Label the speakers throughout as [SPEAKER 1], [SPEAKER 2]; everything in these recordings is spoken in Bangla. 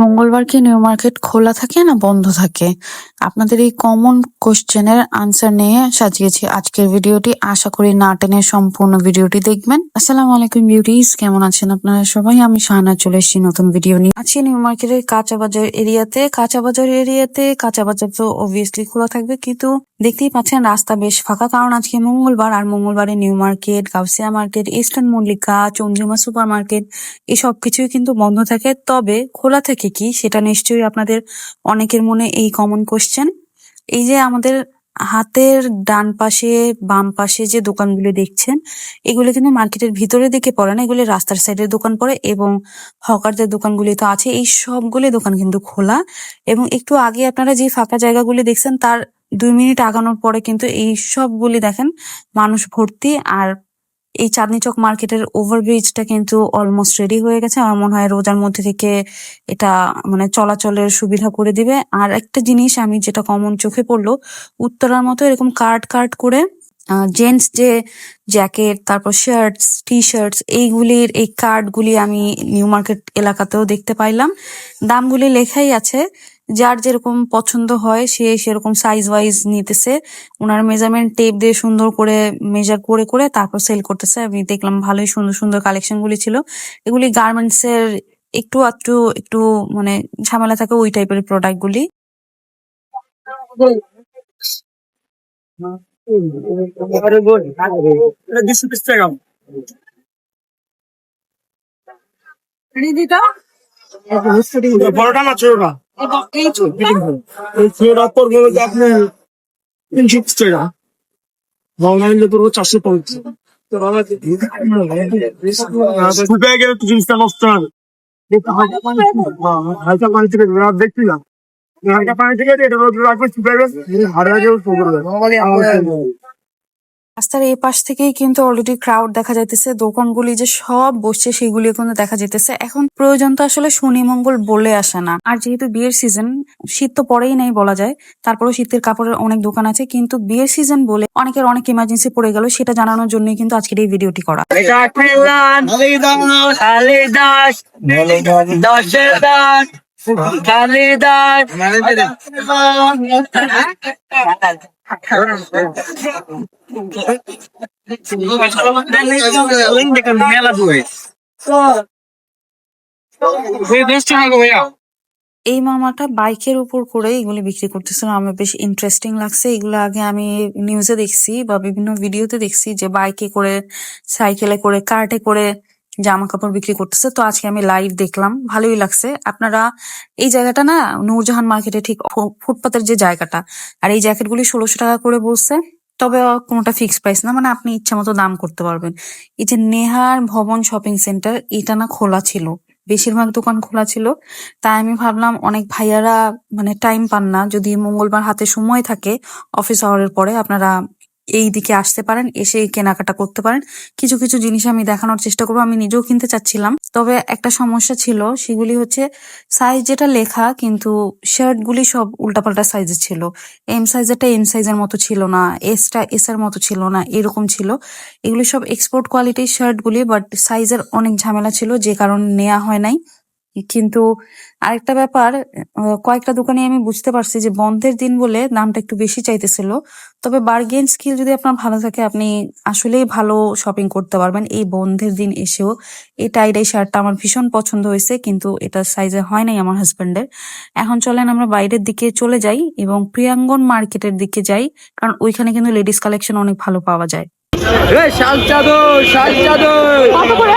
[SPEAKER 1] মঙ্গলবার কি নিউ মার্কেট খোলা থাকে না বন্ধ থাকে? আপনাদের এই কমন কোশ্চেনের আনসার নিয়ে সাজিয়েছি আজকের ভিডিওটি। আশা করি না টেনে সম্পূর্ণ ভিডিওটি দেখবেন। আসসালামু আলাইকুম বিউটিস, কেমন আছেন আপনারা সবাই? আমি শাহানা চলে এসেছি নতুন ভিডিও নিয়ে। আজকে নিউ মার্কেটের কাঁচা বাজার এরিয়াতে। কাঁচা বাজার তো অবভিয়াসলি খোলা থাকবে, কিন্তু দেখতেই পাচ্ছেন রাস্তা বেশ ফাঁকা, কারণ আজকে মঙ্গলবার। আর মঙ্গলবারে new market, Gausia market, eastern Mallika, Chandrima super market এসব কিছুই কিন্তু বন্ধ থাকে। তবে খোলা থাকে কি, সেটা নিশ্চয়ই আপনাদের অনেকের মনে এই কমন কোশ্চেন। এই যে আমাদের হাতের ডান পাশে বাম পাশে যে দোকানগুলো দেখছেন, এগুলো কিন্তু মার্কেটের ভিতরের দিকে পড়ে না, এগুলো রাস্তার সাইডের দোকান পড়ে। এবং হকারদের দোকানগুলি তো আছে, এই সবগুলো দোকান কিন্তু খোলা। এবং একটু আগে আপনারা যে ফাঁকা জায়গাগুলি দেখছেন, তার 2 মিনিট আগানোর পরে কিন্তু এই সবগুলি দেখেন মানুষ ভর্তি। আর এই চাঁদনি চক মার্কেটের ওভারব্রিজটা কিন্তু অলমোস্ট রেডি হয়ে গেছে। আমার মনে হয় রোজার মধ্যে থেকে এটা মানে চলাচলের সুবিধা করে দিবে। আর একটা জিনিস আমি যেটা কমন চোখে পড়লো, উত্তরার মতো এরকম কার্ট কার্ট করে জেন্টস যে জ্যাকেট, তারপর শার্টস, টি শার্টস, এইগুলির এই কার্ড গুলি আমি নিউ মার্কেট এলাকাতেও দেখতে পাইলাম। দামগুলি লেখাই আছে, যার যেরকম পছন্দ হয় সে সেরকম সাইজ ওয়াইজ নিতেছে। ওনার মেজারমেন্ট টেপ দিয়ে সুন্দর করে মেজার করে করে তারপর সেল করতেছে। আমি দেখলাম ভালোই সুন্দর সুন্দর কালেকশন গুলি ছিল। এগুলি গার্মেন্টস এর একটু আধটু একটু মানে ঝামেলা থাকে ওই টাইপের প্রোডাক্ট গুলি।
[SPEAKER 2] বড়টা না ছোটটা? এই ছোটটা পড়বে হচ্ছে আপনি 350 টাকা, বাংলা নিলে পড়বো 450। শুকায় গেলে তো জিনিসটা নষ্ট হবে। হালকা পানি থেকে দেখছি না, হালকা পানি থেকে এটা রাখবে, শুকায় গেলে হারে গেলে
[SPEAKER 1] রাস্তার এই পাশ থেকেই কিন্তু অলরেডি ক্রাউড দেখা যাইতেছে, দোকানগুলি যে সব বসছে সেগুলি কিন্তু দেখা যাইতেছে। এখন প্রয়োজন তো আসলে শনি মঙ্গল বলে আসে না, আর যেহেতু বিয়ের সিজন, শীত তো পরেই নাই বলা যায়, তারপরেও শীতের কাপড়ের অনেক দোকান আছে, কিন্তু বিয়ের সিজন বলে অনেকের অনেক ইমার্জেন্সি পড়ে গেল, সেটা জানানোর জন্যই কিন্তু আজকের এই ভিডিওটি করা। এই মামাটা বাইকের উপর করে এগুলি বিক্রি করতেছিল, আমার বেশ ইন্টারেস্টিং লাগছে। এগুলো আগে আমি নিউজে দেখছি বা বিভিন্ন ভিডিওতে দেখছি যে বাইকে করে, সাইকেলে করে, কার্টে করে জামা কাপড় বিক্রি করতেছে। তো আজকে আমি লাইভ দেখলাম, ভালোই লাগছে। আপনারা এই জায়গাটা না, নূরজাহান মার্কেটে ঠিক ফুটপাতের যে জায়গাটা, আর এই জ্যাকেটগুলি 1600 টাকা করে বলছে। তবে কোনোটা ফিক্স প্রাইস না, মানে আপনি ইচ্ছা মতো দাম করতে পারবেন। এই যে নেহার ভবন শপিং সেন্টার, এটা না খোলা ছিল, বেশিরভাগ দোকান খোলা ছিল। তাই আমি ভাবলাম অনেক ভাইয়ারা মানে টাইম পান না, যদি মঙ্গলবার হাতে সময় থাকে অফিস আওয়ারের পরে আপনারা এই দিকে আসতে পারেন, এসে কেনাকাটা করতে পারেন। কিছু কিছু জিনিস আমি দেখানোর চেষ্টা করবো, আমি নিজেও কিনতে চাচ্ছিলাম। তবে একটা সমস্যা ছিল, সেগুলি হচ্ছে সাইজ যেটা লেখা, কিন্তু শার্ট গুলি সব উল্টাপাল্টা সাইজের ছিল। এম সাইজেরটা এম সাইজের মতো ছিল না, এসটা এস এর মতো ছিল না, এরকম ছিল। এগুলি সব এক্সপোর্ট কোয়ালিটির শার্ট গুলি, বাট সাইজের অনেক ঝামেলা ছিল, যে কারণে নেওয়া হয় নাই। কিন্তু আরেকটা ব্যাপার, কয়েকটা দোকানে আমি বুঝতে পারছি যে বন্ধের দিন বলে দামটা একটু বেশি চাইতেছিল। তবে বার্গেন স্কিল যদি আপনার ভালো থাকে, আপনি আসলেই ভালো শপিং করতে পারবেন এই বন্ধের দিন এসেও। এই টাইডাই শার্টটা আমার ভীষণ পছন্দ হয়েছে, কিন্তু এটা সাইজে হয় নাই আমার হাজবেন্ডের। এখন চলেন আমরা বাইরের দিকে চলে যাই এবং প্রিয়াঙ্গন মার্কেটের দিকে যাই, কারণ ওইখানে কিন্তু লেডিস কালেকশন অনেক ভালো পাওয়া যায়।
[SPEAKER 3] শাল চাদর, শাল চাদর কত করে?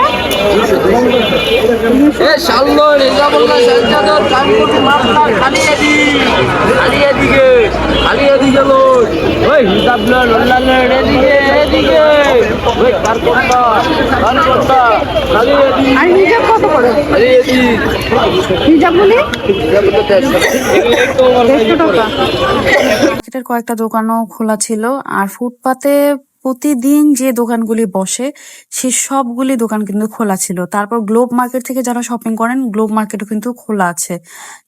[SPEAKER 3] শাল নয়, রেজা বললা শাল চাদর, কানকুটি মাপলা, খালিয়াদি, খালিয়াদিকে, খালিয়াদিকে লোক, ওই হিসাব লন, অন্যান্য এদিকে, এদিকে, ওই কারকোটা, কারকোটা, খালিয়াদি। আর হিজাব কত করে? খালিয়াদি। হিজাব বলি? হিজাব তো 150 টাকা।
[SPEAKER 1] মার্কেটের কয়েকটা দোকানও খোলা ছিল। আর ফুটপাতে প্রতিদিন যে দোকানগুলি বসে সে সবগুলি দোকান কিন্তু খোলা ছিল। তারপর গ্লোব মার্কেট থেকে যারা শপিং করেন, গ্লোব মার্কেটও কিন্তু খোলা আছে।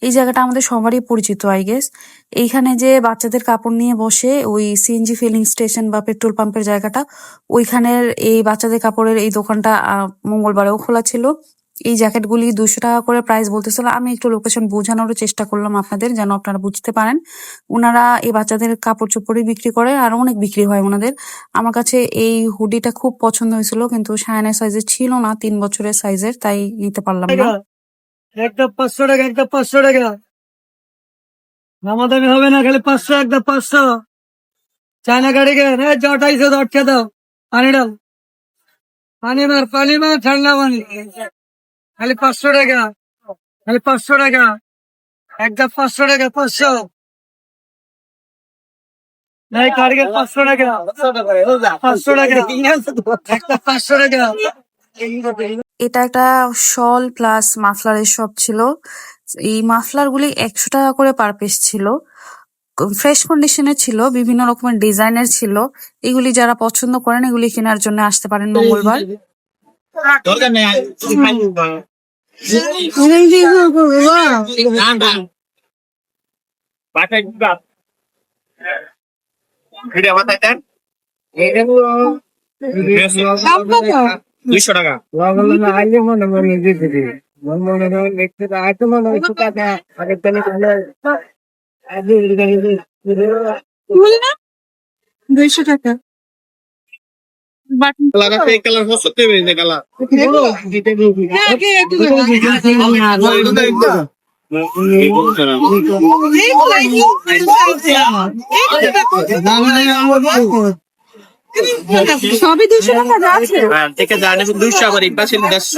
[SPEAKER 1] এই জায়গাটা আমাদের সবারই পরিচিত আই গেস। এইখানে যে বাচ্চাদের কাপড় নিয়ে বসে, ওই সিএনজি ফিলিং স্টেশন বা পেট্রোল পাম্পের জায়গাটা, ওইখানের এই বাচ্চাদের কাপড়ের এই দোকানটা মঙ্গলবারেও খোলা ছিল। এই জ্যাকেটগুলি 200 টাকা করে প্রাইস বলতেছিল। আমি একটু লোকেশন বোঝানোর চেষ্টা করলাম আপনাদের, যেন আপনারা বুঝতে পারেন। ওনারা এই বাচ্চাদের কাপড় চোপড়ই বিক্রি করে, আর অনেক বিক্রি হয় ওনাদের। আমার কাছে এই হুডিটা খুব পছন্দ হয়েছিল, কিন্তু সায়ানের সাইজের ছিল না, 3 বছরের সাইজের, তাই নিতে পারলাম না।
[SPEAKER 2] একটা 500 টাকা, একটা 500 টাকা, দামাদামি হবে না, খালি 500, একটা 500। চায়না গাড়ি গেন, জটাইছে দট খেয়ে দাও, পানি ডাল, পানি মার ঠান্ডা পানি, খালি 500 টাকা, খালি 500 টাকা, একটা 500 টাকা, 500। এই কারিগর 500 টাকা, 500 টাকা, একটা 500 টাকা।
[SPEAKER 1] এটা একটা শল প্লাস মাফলারের শপ ছিল। এই মাফলার গুলি 100 টাকা করে পার পিস ছিল, ফ্রেশ কন্ডিশনে ছিল, বিভিন্ন রকমের ডিজাইনের ছিল। এগুলি যারা পছন্দ করেন এগুলি কেনার জন্য আসতে পারেন মঙ্গলবার।
[SPEAKER 3] দরকার নেই ভিডিও বাতাইতেন 200 টাকা। লাগাতে এই কালার হচ্ছে না কালার
[SPEAKER 1] সবই 200 টাকা আছে।
[SPEAKER 3] হ্যাঁ থেকে জানে 200 আবার এই পাশে 150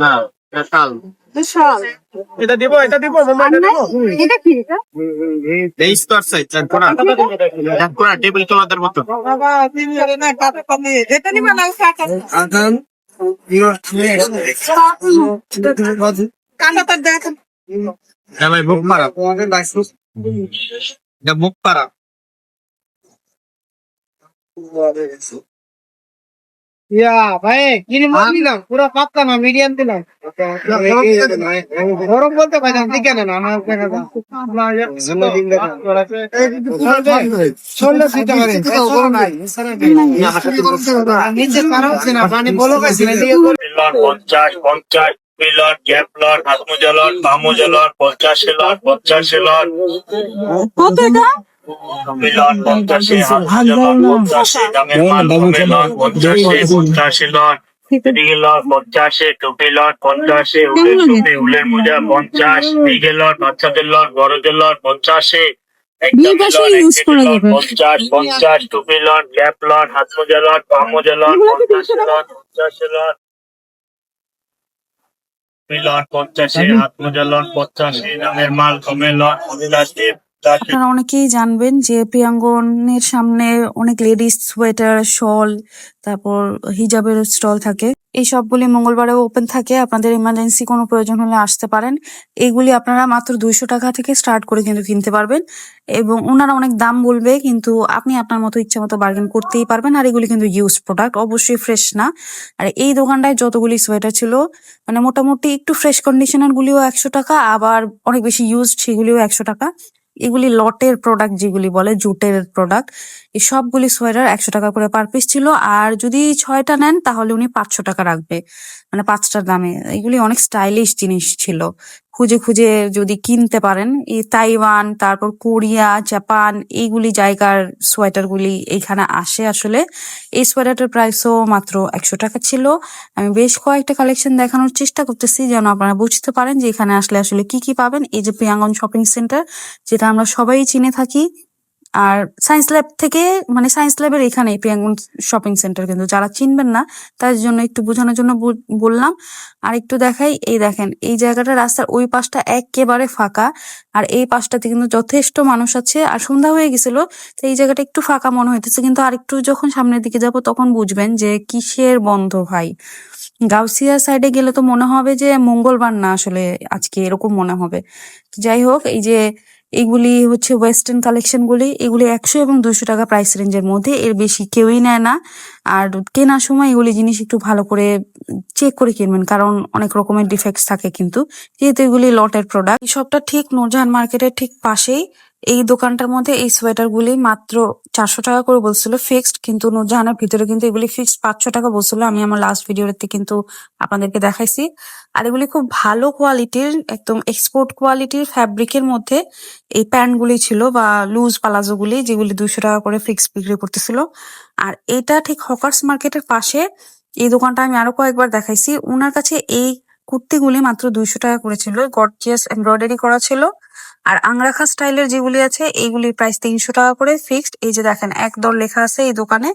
[SPEAKER 3] না কাল এটা দিব মোবাইলটা দিব
[SPEAKER 1] এটা কি এটা?
[SPEAKER 3] এই স্কোয়ার সাইজ কোনা টেবিল তোলাদের মতো আদান ভাই মুখ মারা মুখ পারা
[SPEAKER 2] ভাই কিনে দিলাম, পুরো পাতলা না, মিডিয়াম দিলাম, গরম বলতে ভাই কেন না আমার
[SPEAKER 4] লট গ্যাপ লট হাত মোজা লট পা মোজা লট 50 লট 50 লট
[SPEAKER 1] কত এটা?
[SPEAKER 4] লট 50 হাত মোজা লট 50 দামের মাল কমে লট 50 লট এদিকে লট 50 টুপি লট 50 উলের টুপি উলের মোজা 50 দিকে লট বাচ্চাদের লট বড়দের লট 50
[SPEAKER 1] দুই পাশে ইউজ করা যাবে।
[SPEAKER 4] 50 টুপি লট গ্যাপ লট হাত মোজা লট পা মোজা লট 50 লট 50 লট লট 50 হাত মোজা লট 85 দামের মাল কমে লট 50
[SPEAKER 1] আপনারা অনেকেই জানবেন যে প্রিয়াঙ্গনের সামনে অনেক লেডিস সোয়েটার, শল, তারপর হিজাবের স্টল থাকে। এই সবগুলি মঙ্গলবারে ওপেন থাকে। আপনাদের ইমার্জেন্সি কোনো প্রয়োজন হলে আসতে পারেন। এইগুলি আপনারা মাত্র 200 টাকা থেকে স্টার্ট করে কিন্তু কিনতে পারবেন, এবং ওনারা অনেক দাম বলবে, কিন্তু আপনি আপনার মতো ইচ্ছা মতো বার্গেন করতেই পারবেন। আর এগুলি কিন্তু ইউজ প্রোডাক্ট, অবশ্যই ফ্রেশ না। আর এই দোকানটায় যতগুলি সোয়েটার ছিল, মানে মোটামুটি একটু ফ্রেশ কন্ডিশনার গুলিও 100 টাকা, আবার অনেক বেশি ইউজড সেগুলিও 100 টাকা। এগুলি লটের প্রোডাক্ট, যেগুলি বলে জুটের প্রোডাক্ট, এই সবগুলি সোয়েটার 100 টাকা করে পার পিস ছিল। আর যদি 6টা নেন তাহলে উনি 500 টাকা রাখবে, মানে 5টার দামে। এগুলি অনেক স্টাইলিশ জিনিস ছিল, খুঁজে খুঁজে যদি কিনতে পারেন। এই তাইওয়ান, তারপর কোরিয়া, জাপান, এইগুলি জায়গার সোয়েটার গুলি এইখানে আসে আসলে। এই সোয়েটারটার প্রাইসও মাত্র 100 টাকা ছিল। আমি বেশ কয়েকটা কালেকশন দেখানোর চেষ্টা করতেছি, যেন আপনারা বুঝতে পারেন যে এখানে আসলে আসলে কি কি পাবেন। এই যে প্রিয়াঙ্গন শপিং সেন্টার, যেটা আমরা সবাই চিনে থাকি। আর সায়েন্স ল্যাব থেকে, মানে সায়েন্স ল্যাবের এখানে প্রিয়াঙ্গন শপিং সেন্টার, কিন্তু যারা চিনবেন না তার জন্য একটু বোঝানোর জন্য বললাম। আর একটু দেখাই, এই দেখেন এই জায়গাটা, রাস্তার ওই পাশটা একেবারে ফাঁকা, আর এই পাশটাতে কিন্তু যথেষ্ট মানুষ আছে। আর সন্ধ্যা হয়ে গেছিল, তো এই জায়গাটা একটু ফাঁকা মনে হইতেছে, কিন্তু আর একটু যখন সামনের দিকে যাব তখন বুঝবেন যে কিসের বন্ধ ভাই। গাউসিয়া সাইডে গেলে তো মনে হবে যে মঙ্গলবার না, আসলে আজকে, এরকম মনে হবে। যাই হোক, এই যে এগুলি হচ্ছে ওয়েস্টার্ন কালেকশন গুলি, এগুলি 100 এবং 200 টাকা প্রাইস রেঞ্জের মধ্যে, এর বেশি কেউই নেয় না। আর কেনার সময় এগুলি জিনিস একটু ভালো করে চেক করে কিনবেন, কারণ অনেক রকমের ডিফেক্টস থাকে কিন্তু, যেহেতু এগুলি লটের প্রোডাক্ট। এই শপটা ঠিক নূরজাহান মার্কেটের ঠিক পাশেই। এই দোকানটার মধ্যে এই সোয়েটার গুলি মাত্র 400 টাকা করে বলছিল ফিক্সড, কিন্তু নূরজাহানের ভিতরে কিন্তু এগুলি ফিক্সড 500 টাকা বলছিল। আমি আমার লাস্ট ভিডিওতে কিন্তু আপনাদেরকে দেখাইছি। আর এগুলি খুব ভালো কোয়ালিটির, একদম এক্সপোর্ট কোয়ালিটির ফ্যাব্রিকের মধ্যে এই প্যান্ট গুলি ছিল বা লুজ পালাজো গুলি, যেগুলি 200 টাকা করে ফিক্স বিক্রি করতেছিল। আর এটা ঠিক হকার্স মার্কেটের পাশে এই দোকানটা আমি আরো কয়েকবার দেখাইছি। ওনার কাছে এই কুর্তিগুলি মাত্র 200 টাকা করেছিল, গর্জিয়াস এমব্রয়ডারি করা ছিল। আর আংরাখা স্টাইলের যেগুলি আছে এইগুলির প্রাইস 300 টাকা করে ফিক্সড। এই যে দেখেন একদর লেখা আছে এই দোকানে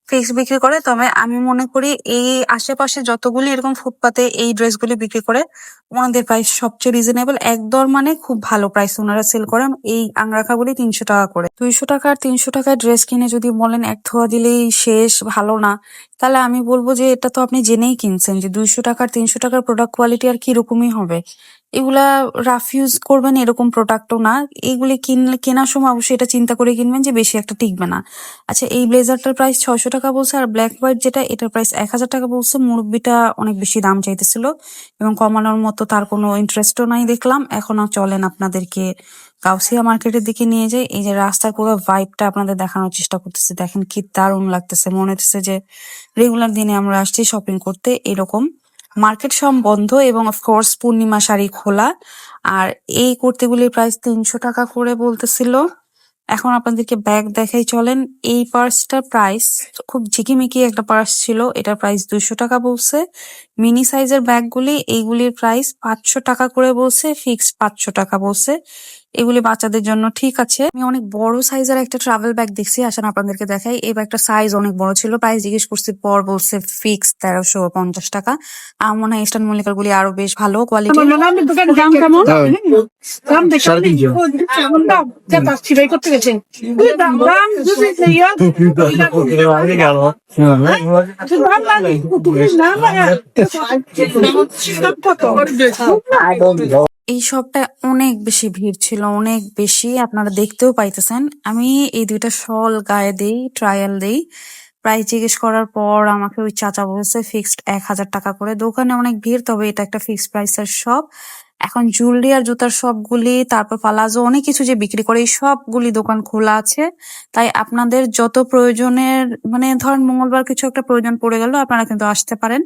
[SPEAKER 1] ফিক্স বিক্রি করে। তবে আমি মনে করি এই আশেপাশে যতগুলি এরকম ফুটপাতে এই ড্রেসগুলি বিক্রি করে ওনাদের প্রাইস সবচেয়ে রিজনেবল। একদর মানে খুব ভালো প্রাইস ওনারা সেল করেন। এই আংরাখাগুলি 300 টাকা করে। 200 টাকা আর 300 টাকায় ড্রেস কিনে যদি বলেন এক ধোয়া দিলেই শেষ, ভালো না, তাহলে আমি বলবো যে এটা তো আপনি জেনেই কিনছেন যে 200 টাকা আর 300 টাকার প্রোডাক্ট কোয়ালিটি আর কি রকমই হবে। এগুলা রাফ ইউজ করবেন এরকম প্রোডাক্টও না। এগুলি কিনলে কেনার সময় অবশ্যই এটা চিন্তা করে কিনবেন যে বেশি একটা টিকবে না। আচ্ছা, এই ব্লেজারটার প্রাইস 600 টাকা বলছে, আর ব্ল্যাক হোয়াইট যেটা এটার প্রাইস 1000 টাকা বলছে। মুরব্বিটা অনেক বেশি দাম চাইতেছিল এবং কমানোর মতো তার কোনো ইন্টারেস্টও নাই দেখলাম। এখন আর চলেন আপনাদেরকে গাউসিয়া মার্কেটের দিকে নিয়ে যাই। এই যে রাস্তার পুরো ভাইবটা আপনাদের দেখানোর চেষ্টা করতেছি, দেখেন কি দারুণ লাগতেছে। মনে হচ্ছে যে রেগুলার দিনে আমরা আসছি শপিং করতে এরকম। মার্কেট সব বন্ধ এবং অফকোর্স পূর্ণিমা শাড়ি খোলা। আর এই কুর্তিগুলির প্রাইস 300 টাকা করে বলতেছিল। এখন আপনাদেরকে ব্যাগ দেখাই চলেন। এই পার্সটার প্রাইস খুব ঝিকিমিকি একটা পার্স ছিল, এটার প্রাইস 200 টাকা বলছে। মিনি সাইজের ব্যাগগুলি এইগুলির প্রাইস 500 টাকা করে বলছে, ফিক্সড 500 টাকা বলছে। এগুলি বাচ্চাদের জন্য ঠিক আছে। আমি অনেক বড় সাইজের একটা ট্রাভেল ব্যাগ দেখছি, আসেন আপনাদেরকে দেখাই। এই ব্যাগটা সাইজ অনেক বড় ছিল, প্রাইস জিজ্ঞেস করছি পর বলছে ফিক্স 1350 টাকা। আমার মনে হয় ইস্টার্ন মল্লিকার গুলি আরো বেশ ভালো কোয়ালিটি।
[SPEAKER 2] দাম কেমন? দাম দেখে
[SPEAKER 3] সাড়ে তিনশো।
[SPEAKER 2] কেমন দাম? যা তার ছিড়াই করতে গেছে দাম দাম যদি ইয়া দাম লাগে না লাগে কত?
[SPEAKER 1] এই শপটায় অনেক বেশি ভিড় ছিল, অনেক বেশি, আপনারা দেখতেও পাইতেছেন। আমি এই দুইটা শল গায়ে দেই, ট্রায়াল দেই। প্রাইস জিজ্ঞেস করার পর আমাকে ওই চাচা বলছে ফিক্সড 1000 টাকা করে। দোকানে অনেক ভিড়, তবে এটা একটা ফিক্সড প্রাইসের শপ। এখন জুয়েলারি আর জুতার শপগুলি, তারপর পালাজো, অনেক কিছু যে বিক্রি করে, এই সবগুলি দোকান খোলা আছে। তাই আপনাদের যত প্রয়োজনের, মানে ধরেন মঙ্গলবার কিছু একটা প্রয়োজন পড়ে গেল, আপনারা কিন্তু আসতে পারেন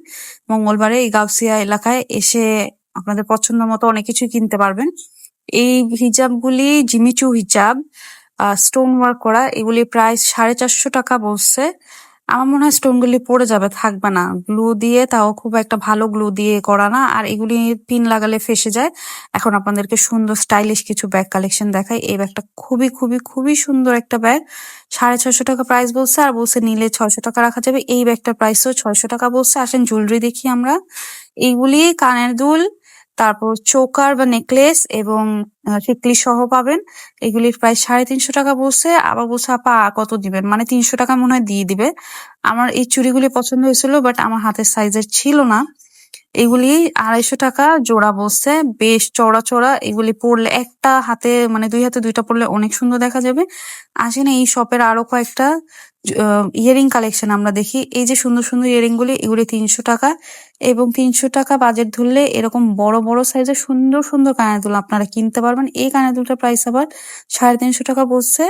[SPEAKER 1] মঙ্গলবারে এই গাউসিয়া এলাকায় এসে আপনাদের পছন্দ মতো অনেক কিছু কিনতে পারবেন। এই হিজাবগুলি জিমিচু হিজাব, স্টোন ওয়ার্ক করা, এগুলি প্রাইস 450 টাকা বলছে। আমার মনে হয় স্টোন গুলি পড়ে যাবে, থাকবে না। গ্লু দিয়ে, তাও খুব একটা ভালো গ্লু দিয়ে করা না, আর এগুলি পিন লাগালে ফেসে যায়। এখন আপনাদেরকে সুন্দর স্টাইলিশ কিছু ব্যাগ কালেকশন দেখাই। এই ব্যাগটা খুবই খুবই খুবই সুন্দর একটা ব্যাগ, 650 টাকা প্রাইস বলছে, আর বলছে নিলে 600 টাকা রাখা যাবে। এই ব্যাগটার প্রাইসও 600 টাকা বলছে। আসেন জুয়েলারি দেখি আমরা। এইগুলি কানের দুল, তারপর চোকার বা নেকলেস এবং টিকলি সহ পাবেন। এগুলির প্রাইস 350 টাকা বলছে। আবার বলছে আপা কত দিবেন, মানে 300 টাকা মনে হয় দিয়ে দিবে। আমার এই চুড়িগুলি পছন্দ হয়েছিল, বাট আমার হাতের সাইজের ছিল না। এগুলি 250 টাকা জোড়া বলছে, বেশ চড়া চড়া। এগুলি পরলে একটা হাতে, মানে দুই হাতে দুইটা পরলে অনেক সুন্দর দেখা যাবে। আসেন এই শপের আরো কয়েকটা ইয়ারিং কালেকশন আমরা দেখি। এই যে সুন্দর সুন্দর ইয়ারিং গুলি, এগুলি 300 টাকা এবং 300 টাকা বাজেট ধরলে এরকম বড় বড় সাইজের সুন্দর সুন্দর কানের দুল আপনারা কিনতে পারবেন। এই কানের দুলটার প্রাইস আবার 350 টাকা বলছে।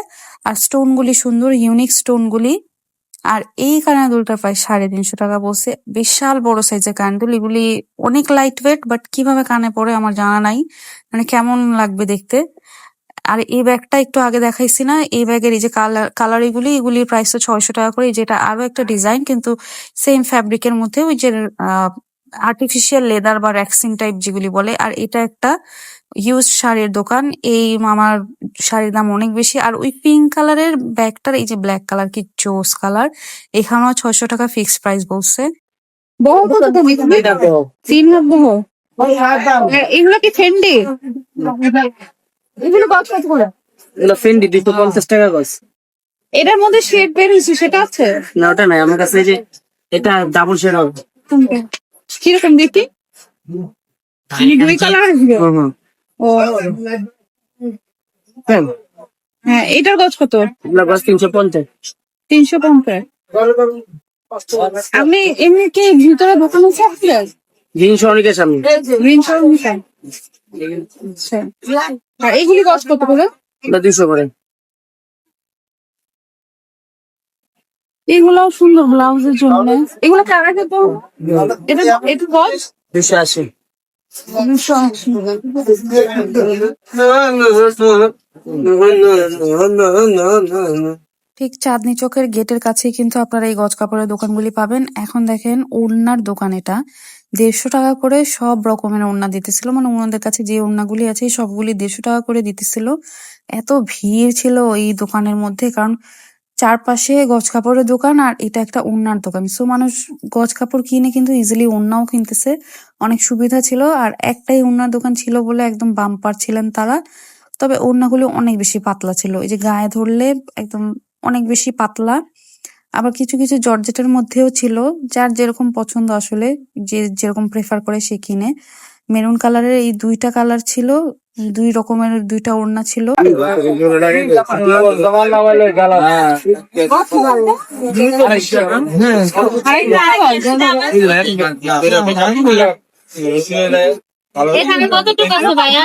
[SPEAKER 1] আর স্টোন গুলি সুন্দর ইউনিক স্টোন গুলি। আর এই কানের দুলটার প্রাইস 350 টাকা বলছে। বিশাল বড় সাইজের কানের দুল, এগুলি অনেক লাইট ওয়েট, বাট কিভাবে কানে পড়ে আমার জানা নাই, মানে কেমন লাগবে দেখতে। আর এই ব্যাগটা একটু আগে দেখাইছি না, এই ব্যাগের এই যে কালার এগুলির প্রাইস তো 600 টাকা করে। যেটা আরো একটা ডিজাইন, কিন্তু সেম ফ্যাব্রিকের মধ্যে, ওই যে আর্টিফিশিয়াল লেদার বা র্যাক্সিং টাইপ যেগুলি বলে। আর এটা একটা ইউজ শাড়ির দোকান। এই মামার শাড়ির দাম অনেক বেশি। আর ওই পিঙ্ক কালারের ব্যাগটার, এই যে ব্ল্যাক কালার, কি জোস কালার, এখানেও 600 টাকা ফিক্সড প্রাইস বলছে।
[SPEAKER 2] বহু কত তুমি তিন বহু এগুলো কি ফেন্ডি? এগুলো কত কত করে?
[SPEAKER 3] এগুলো ফেন্ডি 250 টাকা গজ।
[SPEAKER 2] এটার মধ্যে শেড বের হয়েছে, সেটা আছে
[SPEAKER 3] না ওটা নাই আমার কাছে। এই যে এটা ডাবল শেড হবে।
[SPEAKER 2] কিরকম দেখি? দুই কালার আসবে। ও হ্যাঁ, এটার গজ কত?
[SPEAKER 3] এগুলো গজ 350।
[SPEAKER 2] 350। আপনি এমনি কি ভিতরে দোকান আছে আপনার?
[SPEAKER 3] জিনিস অনেকের সামনে।
[SPEAKER 2] গ্রিন শর্ট নিছেন? আর এগুলি গজ কত করে?
[SPEAKER 3] এটা 200 করে।
[SPEAKER 1] এগুলাও সুন্দর ব্লাউজের জন্য। এগুলো কারা তো এটা এটা গজ
[SPEAKER 3] 280।
[SPEAKER 1] 280। ঠিক চাঁদনি চকের গেটের কাছেই কিন্তু আপনারা এই গজ কাপড়ের দোকানগুলি পাবেন। এখন দেখেন ওড়নার দোকান, এটা 150 টাকা করে সব রকমের ওড়না দিতেছিল, মানে ওনাদের কাছে যে ওড়নাগুলি আছে সবগুলি 150 টাকা করে দিতেছিল। এত ভিড় ছিল এই দোকানের মধ্যে, কারণ চারপাশে গজ কাপড়ের দোকান আর এটা একটা ওড়নার দোকান, সো মানুষ গজ কাপড় কিনে কিন্তু ইজিলি ওড়নাও কিনতেছে, অনেক সুবিধা ছিল। আর একটাই ওড়নার দোকান ছিল বলে একদম বাম্পার ছিলেন তারা। তবে ওড়নাগুলো অনেক বেশি পাতলা ছিল, এই যে গায়ে ধরলে একদম অনেক বেশি পাতলা। আবার কিছু কিছু জর্জেটের মধ্যেও ছিল, যার যেরকম পছন্দ আসলে, যে যেরকম প্রেফার করে সে কিনে। মেরুন কালারের এই 2টা কালার ছিল, 2 রকমের 2টা ওড়না ছিল।
[SPEAKER 5] এখানে কতটুকু আছে ভাইয়া?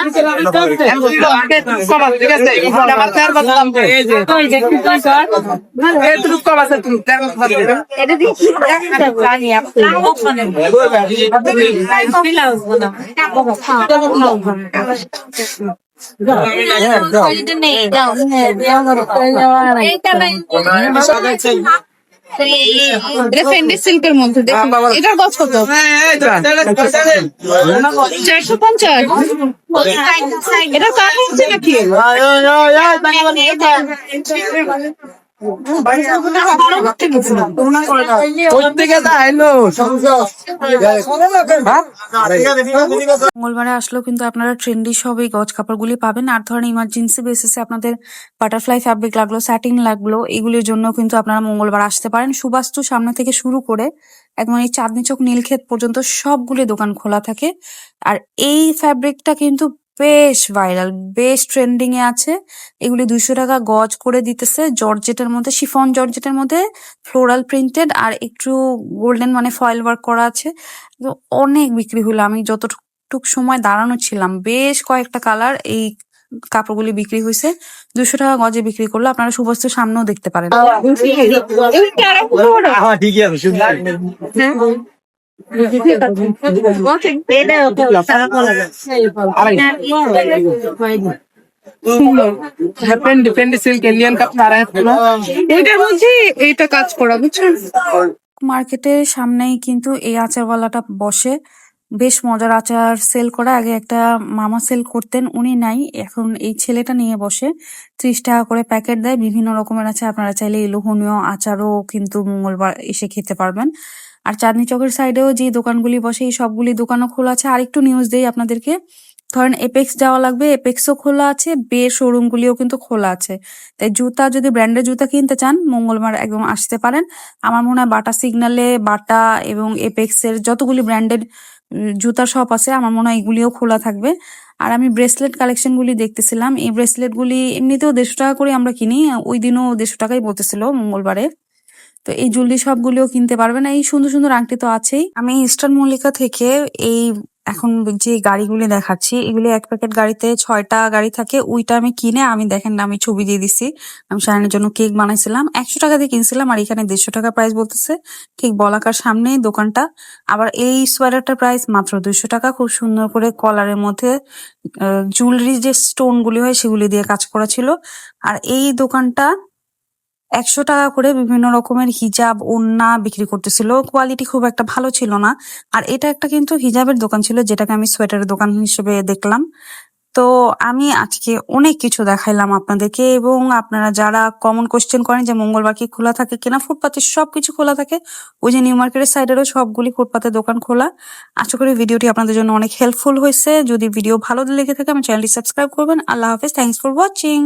[SPEAKER 5] এটা দিয়ে কি জানি আপনি এটা ফেন্ডি সিল্কের মধ্যে দেখুন, এটার গজ কত? 450। এটা কাজ হচ্ছে নাকি?
[SPEAKER 1] মঙ্গলবারে আসলেও কিন্তু আপনারা ট্রেন্ডি সব এই গজ কাপড়গুলি পাবেন। আর ধরেন ইমার্জেন্সি বেসিসে আপনাদের বাটারফ্লাই ফ্যাব্রিক লাগলো, স্যাটিন লাগলো, এগুলির জন্য কিন্তু আপনারা মঙ্গলবার আসতে পারেন। সুবাস্তু সামনে থেকে শুরু করে একদম এই চাঁদনি চক নীলক্ষেত পর্যন্ত সবগুলি দোকান খোলা থাকে। আর এই ফ্যাব্রিকটা কিন্তু বেশ ভাইরাল, বেশ ট্রেন্ডিং এ আছে। এগুলি 200 টাকা গজ করে দিতেছে, জর্জেটের মধ্যে, শিফন জর্জেটের মধ্যে ফ্লোরাল প্রিন্টেড আর একটু গোল্ডেন মানে ফয়েল ওয়ার্ক করা আছে। তো অনেক বিক্রি হলো, আমি যতটুক সময় দাঁড়ানো ছিলাম বেশ কয়েকটা কালার এই কাপড়গুলি বিক্রি হয়েছে। 200 টাকা গজে বিক্রি করলো, আপনারা সুবস্তুর সামনেও দেখতে পারেন।
[SPEAKER 2] এটার মধ্যে এইটা কাজ করা, বুঝছেন?
[SPEAKER 1] মার্কেটের সামনেই কিন্তু এই আচারওয়ালাটা বসে, বেশ মজার আচার সেল করা। আগে একটা মামা সেল করতেন, উনি নাই, এখন এই ছেলেটা নিয়ে বসে। 30 টাকা করে প্যাকেট দেয়, বিভিন্ন রকমের আছে, আপনারা চাইলে এই লোভনীয় আচারও কিন্তু মঙ্গলবার এসে খেতে পারবেন। আর চাঁদনি চকের সাইডেও যে দোকানগুলি বসে এই সবগুলি দোকানও খোলা আছে। আর একটু নিউজ দেই আপনাদেরকে, ধরেন এপেক্স যাওয়া লাগবে, এপেক্সও খোলা আছে, বে শোরুম গুলিও কিন্তু খোলা আছে। তাই জুতা, যদি ব্র্যান্ডের জুতা কিনতে চান মঙ্গলবার একদম আসতে পারেন। আমার মনে হয় বাটা সিগন্যালে, বাটা এবং এপেক্স এর যতগুলি ব্র্যান্ডেড জুতার শপ আছে আমার মনে হয় এগুলিও খোলা থাকবে। আর আমি ব্রেসলেট কালেকশন গুলি দেখতেছিলাম, এই ব্রেসলেট গুলি এমনিতেও 150 টাকা করে আমরা কিনি, ওই দিনও 150 টাকাই বলতেছিল মঙ্গলবারে। তো এই জুয়েলারি শপ গুলিও কিনতে পারবেন। এই সুন্দর সুন্দর আংটি তো আছেই। আমি ইস্টার্ন মল্লিকা থেকে এই এখন যে গাড়িগুলি দেখাচ্ছি, এগুলি এক প্যাকেট গাড়িতে 6টা গাড়ি থাকে, ওইটা আমি কিনে, আমি দেখেন না, আমি ছবি দিয়ে দিছি, আমি শায়নের জন্য কেক বানাইছিলাম, 100 টাকা দিয়ে কিনছিলাম, আর এখানে 150 টাকা প্রাইস বলতেছে। ঠিক বলাকার সামনে দোকানটা। আবার এই সোয়েটারটার প্রাইস মাত্র 200 টাকা, খুব সুন্দর করে কলারের মধ্যে জুয়েলারি যে স্টোন গুলি হয় সেগুলি দিয়ে কাজ করা ছিল। আর এই দোকানটা 100 টাকা করে বিভিন্ন রকমের হিজাব, ওড়না বিক্রি করতেছিল, কোয়ালিটি খুব একটা ভালো ছিল না। আর এটা একটা কিন্তু হিজাবের দোকান ছিল, যেটাকে আমি সোয়েটারের দোকান হিসেবে দেখলাম। তো আমি আজকে অনেক কিছু দেখাইলাম আপনাদেরকে, এবং আপনারা যারা কমন কোশ্চেন করেন যে মঙ্গলবার কি খোলা থাকে কিনা, ফুটপাতে সবকিছু খোলা থাকে। ওই যে নিউ মার্কেটের সাইডেরও সবগুলি ফুটপাতে দোকান খোলা। আশা করি ভিডিওটি আপনাদের জন্য অনেক হেল্পফুল হয়েছে। যদি ভিডিও ভালো লেগে থাকে আমার চ্যানেলটি সাবস্ক্রাইব করবেন। আল্লাহ হাফেজ, থ্যাংকস ফর ওয়াচিং।